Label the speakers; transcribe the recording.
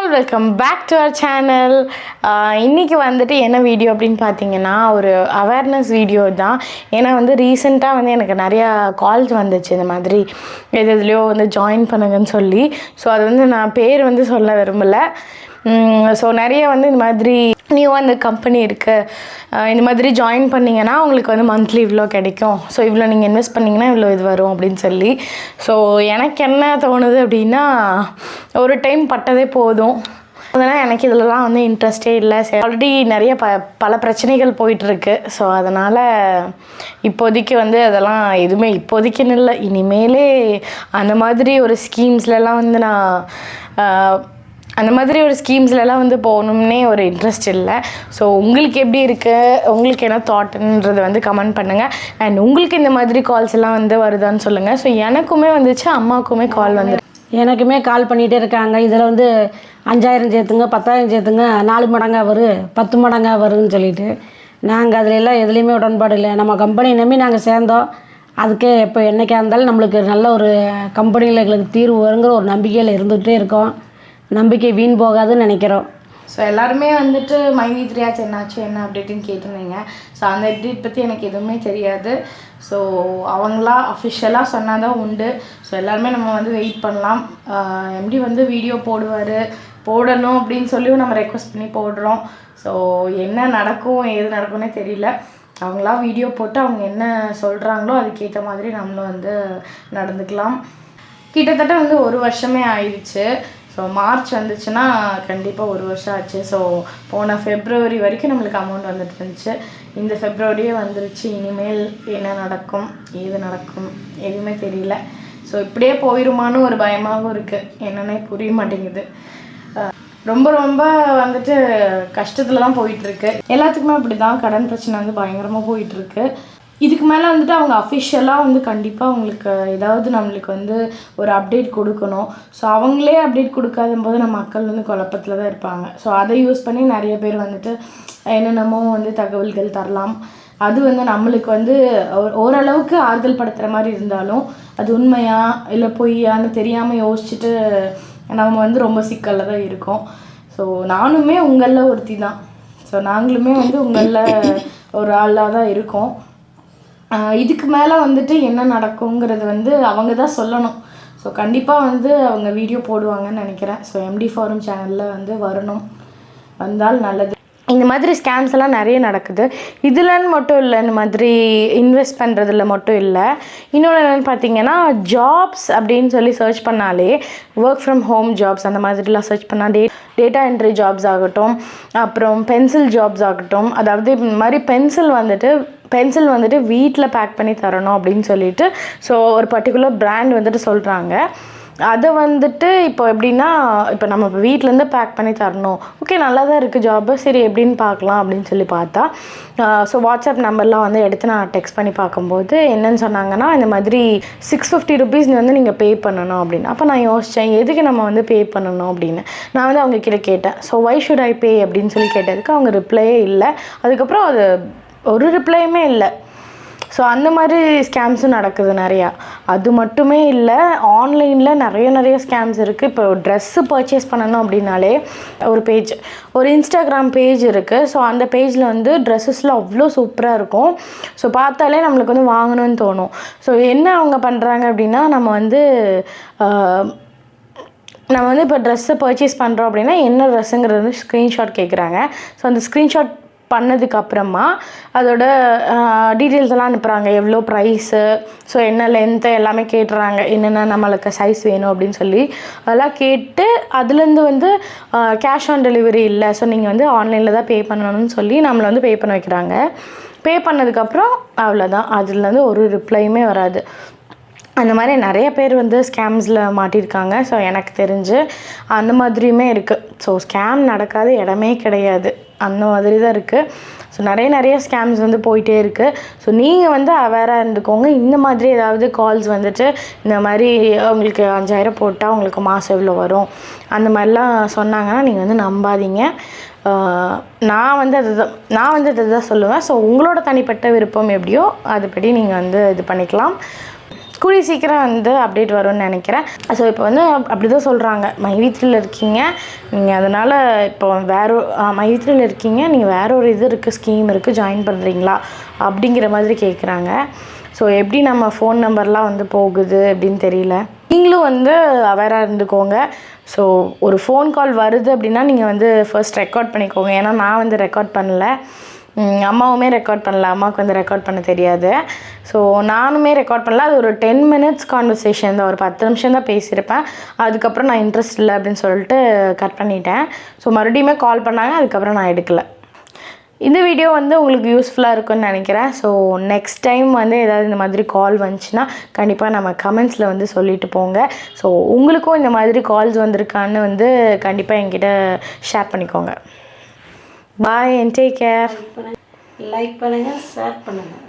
Speaker 1: All welcome back to our channel. இன்றைக்கி வந்துட்டு என்ன வீடியோ அப்படின்னு பார்த்தீங்கன்னா ஒரு அவேர்னஸ் வீடியோ தான். ஏன்னா ரீசெண்டாக எனக்கு நிறையா கால்ஸ் வந்துச்சு இந்த மாதிரி எதுலையோ ஜாயின் பண்ணுங்கன்னு சொல்லி. ஸோ அது நான் பேர் சொல்ல விரும்பலை. ஸோ நிறைய இந்த மாதிரி நியூவாக இந்த கம்பெனி இருக்குது, இந்த மாதிரி ஜாயின் பண்ணிங்கன்னா உங்களுக்கு மந்த்லி இவ்வளோ கிடைக்கும், ஸோ இவ்வளோ நீங்கள் இன்வெஸ்ட் பண்ணிங்கன்னா இவ்வளோ இது வரும் அப்படின்னு சொல்லி. ஸோ எனக்கு என்ன தோணுது அப்படின்னா, ஒரு டைம் பட்டதே போதும். அதனால் எனக்கு இதிலலாம் இன்ட்ரெஸ்டே இல்லை. ஆல்ரெடி நிறைய பல பிரச்சனைகள் போயிட்டுருக்கு. ஸோ அதனால் இப்போதைக்கு அதெல்லாம் எதுவுமே இப்போதைக்குன்னு இல்லை, இனிமேலே அந்த மாதிரி ஒரு ஸ்கீம்ஸ்லலாம் நான் அந்த மாதிரி ஒரு ஸ்கீம்ஸ்லலாம் போகணும்னே ஒரு இன்ட்ரெஸ்ட் இல்லை. ஸோ உங்களுக்கு எப்படி இருக்குது, உங்களுக்கு என்ன தாட்டுன்றது கமெண்ட் பண்ணுங்கள். அண்ட் உங்களுக்கு இந்த மாதிரி கால்ஸ் எல்லாம் வருதான்னு சொல்லுங்கள். ஸோ எனக்குமே வந்துச்சு, அம்மாவுக்குமே கால்
Speaker 2: எனக்குமே கால் பண்ணிகிட்டே இருக்காங்க. இதில் 5000 சேர்த்துங்க, 10000 சேர்த்துங்க, 4 மடங்காக வரும், 10 மடங்காக வரும்னு சொல்லிட்டு நாங்கள் அதில் எல்லாம் எதுலேயுமே உடன்பாடு இல்லை. நம்ம கம்பெனி நம்பி நாங்கள் சேர்ந்தோம். அதுக்கே இப்போ என்றைக்கா இருந்தாலும் நம்மளுக்கு நல்ல ஒரு கம்பெனியில் எங்களுக்கு தீர்வு வருங்கிற ஒரு நம்பிக்கையில் இருந்துகிட்டே இருக்கோம். நம்பிக்கை வீண் போகாதுன்னு நினைக்கிறோம்.
Speaker 1: ஸோ எல்லாருமே மைவி3 என்னாச்சு என்ன அப்டேட்டுன்னு கேட்டிருந்தீங்க. ஸோ அந்த அப்டேட் பற்றி எனக்கு எதுவுமே தெரியாது. ஸோ அவங்களா அஃபிஷியலாக சொன்னால் தான் உண்டு. ஸோ எல்லாருமே நம்ம வெயிட் பண்ணலாம். எம்டி வீடியோ போடணும் அப்படின்னு சொல்லி நம்ம ரெக்வஸ்ட் பண்ணி போடுறோம். ஸோ என்ன நடக்கும் ஏது நடக்கும்னே தெரியல. அவங்களா வீடியோ போட்டு அவங்க என்ன சொல்கிறாங்களோ அதுக்கேற்ற மாதிரி நம்மளும் நடந்துக்கலாம். கிட்டத்தட்ட ஒரு வருஷமே ஆயிடுச்சு. ஸோ மார்ச் வந்துச்சுன்னா கண்டிப்பாக ஒரு வருஷம் ஆச்சு. ஸோ போன ஃபெப்ரவரி வரைக்கும் நம்மளுக்கு அமௌண்ட் வந்துட்டு இருந்துச்சு. இந்த ஃபெப்ரவரியே வந்துருச்சு. இனிமேல் என்ன நடக்கும் ஏது நடக்கும் எதுவுமே தெரியல. ஸோ இப்படியே போயிடுமான்னு ஒரு பயமாகவும் இருக்குது. என்னன்னே புரிய மாட்டேங்குது. ரொம்ப ரொம்ப கஷ்டத்தில் தான் போயிட்டுருக்கு. எல்லாத்துக்குமே அப்படி தான். கடன் பிரச்சனை பயங்கரமாக போயிட்டுருக்கு. இதுக்கு மேலே அவங்க அஃபிஷியலாக கண்டிப்பாக அவங்களுக்கு ஏதாவது நம்மளுக்கு ஒரு அப்டேட் கொடுக்கணும். ஸோ அவங்களே அப்டேட் கொடுக்காத போது நம்ம மக்கள் குழப்பத்தில் தான் இருப்பாங்க. ஸோ அதை யூஸ் பண்ணி நிறைய பேர் என்னென்னமோ தகவல்கள் தரலாம். அது நம்மளுக்கு ஓரளவுக்கு ஆறுதல் படுத்துகிற மாதிரி இருந்தாலும் அது உண்மையா இல்லை பொய்யான்னு தெரியாமல் யோசிச்சுட்டு நம்ம ரொம்ப சிக்கலில் தான் இருக்கோம். ஸோ நானுமே உங்களில் ஒருத்தி தான். ஸோ நாங்களுமே உங்களில் ஒரு ஆளாக தான் இருக்கோம். இதுக்கு மேலே என்ன நடக்குங்கிறது அவங்க தான் சொல்லணும். ஸோ கண்டிப்பாக அவங்க வீடியோ போடுவாங்கன்னு நினைக்கிறேன். ஸோ எம்டி ஃபாரம் சேனலில் வரணும், வந்தால் நல்லது. இந்த மாதிரி ஸ்கேம்ஸ் எல்லாம் நிறைய நடக்குது. இதுலன்னு மட்டும் இல்லை, இந்த மாதிரி இன்வெஸ்ட் பண்ணுறதுல மட்டும் இல்லை. இன்னொன்று என்னென்னு பார்த்தீங்கன்னா, ஜாப்ஸ் அப்படின்னு சொல்லி சர்ச் பண்ணாலே ஒர்க் ஃப்ரம் ஹோம் ஜாப்ஸ் அந்த மாதிரிலாம் சர்ச் பண்ணால் டேட்டா என்ட்ரி ஜாப்ஸ் ஆகட்டும், அப்புறம் பென்சில் ஜாப்ஸ் ஆகட்டும், அதாவது இந்த மாதிரி பென்சில் வீட்டில் பேக் பண்ணி தரணும் அப்படின்னு சொல்லிட்டு ஸோ ஒரு பர்டிகுலர் பிராண்ட் சொல்கிறாங்க. அதை இப்போ எப்படின்னா, இப்போ நம்ம இப்போ வீட்டிலேருந்து பேக் பண்ணி தரணும். ஓகே, நல்லா தான் இருக்குது ஜாப்பு, சரி எப்படின்னு பார்க்கலாம் அப்படின்னு சொல்லி பார்த்தா ஸோ வாட்ஸ்அப் நம்பர்லாம் எடுத்து நான் டெக்ஸ்ட் பண்ணி பார்க்கும்போது என்னென்னு சொன்னாங்கன்னா, இந்த மாதிரி 650 rupees நீங்கள் பே பண்ணணும் அப்படின்னு. அப்போ நான் யோசித்தேன், எதுக்கு நம்ம பே பண்ணணும் அப்படின்னு. நான் அவங்க கிட்ட கேட்டேன். ஸோ வை ஷுட் ஐ பே அப்படின்னு சொல்லி கேட்டதுக்கு அவங்க ரிப்ளையே இல்லை. அதுக்கப்புறம் அது ஒரு ரிப்ளையுமே இல்லை. ஸோ அந்த மாதிரி ஸ்கேம்ஸும் நடக்குது நிறையா. அது மட்டுமே இல்லை, ஆன்லைனில் நிறைய ஸ்கேம்ஸ் இருக்குது. இப்போ ட்ரெஸ்ஸு பர்ச்சேஸ் பண்ணணும் அப்படின்னாலே ஒரு இன்ஸ்டாகிராம் பேஜ் இருக்குது. ஸோ அந்த பேஜில் ட்ரெஸ்ஸஸ்லாம் அவ்வளோ சூப்பராக இருக்கும். ஸோ பார்த்தாலே நம்மளுக்கு வாங்கணும்னு தோணும். ஸோ என்ன அவங்க பண்ணுறாங்க அப்படின்னா, நம்ம இப்போ ட்ரெஸ்ஸை பர்ச்சேஸ் பண்ணுறோம் அப்படின்னா என்ன ட்ரெஸ்ஸுங்கிறது ஸ்க்ரீன்ஷாட் கேட்குறாங்க. ஸோ அந்த ஸ்க்ரீன்ஷாட் பண்ணதுக்கப்புறமா அதோட டீட்டெயில்ஸ் எல்லாம் அனுப்புகிறாங்க, எவ்வளோ ப்ரைஸு, ஸோ என்ன லென்த்து எல்லாமே கேட்டுறாங்க, என்னென்ன நம்மளுக்கு சைஸ் வேணும் அப்படின்னு சொல்லி அதெல்லாம் கேட்டு அதுலேருந்து கேஷ் ஆன் டெலிவரி இல்லை, ஸோ நீங்கள் ஆன்லைனில் தான் பே பண்ணணும்னு சொல்லி நம்மளை பே பண்ண வைக்கிறாங்க. பே பண்ணதுக்கப்புறம் அவ்வளோதான், அதுலேருந்து ஒரு ரிப்ளையுமே வராது. அந்த மாதிரி நிறைய பேர் ஸ்கேம்ஸில் மாட்டியிருக்காங்க. ஸோ எனக்கு தெரிஞ்சு அந்த மாதிரியுமே இருக்குது. ஸோ ஸ்கேம் நடக்காத இடமே கிடையாது, அந்த மாதிரி தான் இருக்குது. ஸோ நிறைய ஸ்கேம்ஸ் போயிட்டே இருக்குது. ஸோ நீங்கள் அவேராக இருந்துக்கோங்க. இந்த மாதிரி ஏதாவது கால்ஸ் இந்த மாதிரி உங்களுக்கு 5000 போட்டால் உங்களுக்கு மாதம் எவ்வளோ வரும் அந்த மாதிரிலாம் சொன்னாங்கன்னா நீங்கள் நம்பாதீங்க. நான் அதுதான் சொல்லுவேன். ஸோ உங்களோட தனிப்பட்ட விருப்பம் எப்படியோ அதுபடி நீங்கள் இது பண்ணிக்கலாம். கூடிய சீக்கிரம் வந்து அப்டேட் வரும்னு நினைக்கிறேன். ஸோ இப்போ வந்து அப்படி தான் சொல்கிறாங்க, மைவி3ல இருக்கீங்க நீங்கள், அதனால் இப்போ மைவி3ல இருக்கீங்க நீங்கள், வேற ஒரு இது இருக்குது, ஸ்கீம் இருக்குது, ஜாயின் பண்ணுறீங்களா அப்படிங்கிற மாதிரி கேட்குறாங்க. ஸோ எப்படி நம்ம ஃபோன் நம்பர்லாம் வந்து போகுது அப்படின்னு தெரியல. நீங்களும் வந்து அவேராக இருந்துக்கோங்க. ஸோ ஒரு ஃபோன் கால் வருது அப்படின்னா நீங்கள் வந்து ஃபர்ஸ்ட் ரெக்கார்ட் பண்ணிக்கோங்க. ஏன்னா நான் வந்து ரெக்கார்ட் பண்ணல, அம்மாவுமே ரெக்கார்ட் பண்ணல, அம்மாவுக்கு வந்து ரெக்கார்ட் பண்ண தெரியாது. ஸோ நானுமே ரெக்கார்ட் பண்ணல. அது ஒரு 10 minutes கான்வர்சேஷன் தான், ஒரு 10 நிமிஷம் தான் பேசியிருப்பேன். அதுக்கப்புறம் நான் இன்ட்ரெஸ்ட் இல்லை அப்படின்னு சொல்லிட்டு கட் பண்ணிட்டேன். ஸோ மறுபடியுமே கால் பண்ணாங்க, அதுக்கப்புறம் நான் எடுக்கலை. இந்த வீடியோ வந்து உங்களுக்கு யூஸ்ஃபுல்லாக இருக்கும்னு நினைக்கிறேன். ஸோ நெக்ஸ்ட் டைம் வந்து ஏதாவது இந்த மாதிரி கால் வந்துச்சுன்னா கண்டிப்பாக நம்ம கமெண்ட்ஸில் வந்து சொல்லிட்டு போங்க. ஸோ உங்களுக்கும் இந்த மாதிரி கால்ஸ் வந்திருக்கான்னு வந்து கண்டிப்பாக என்கிட்ட ஷேர் பண்ணிக்கோங்க. பாய் அண்ட் டேக் கேர்.
Speaker 2: லைக் பண்ணுங்கள், ஷேர் பண்ணுங்கள்.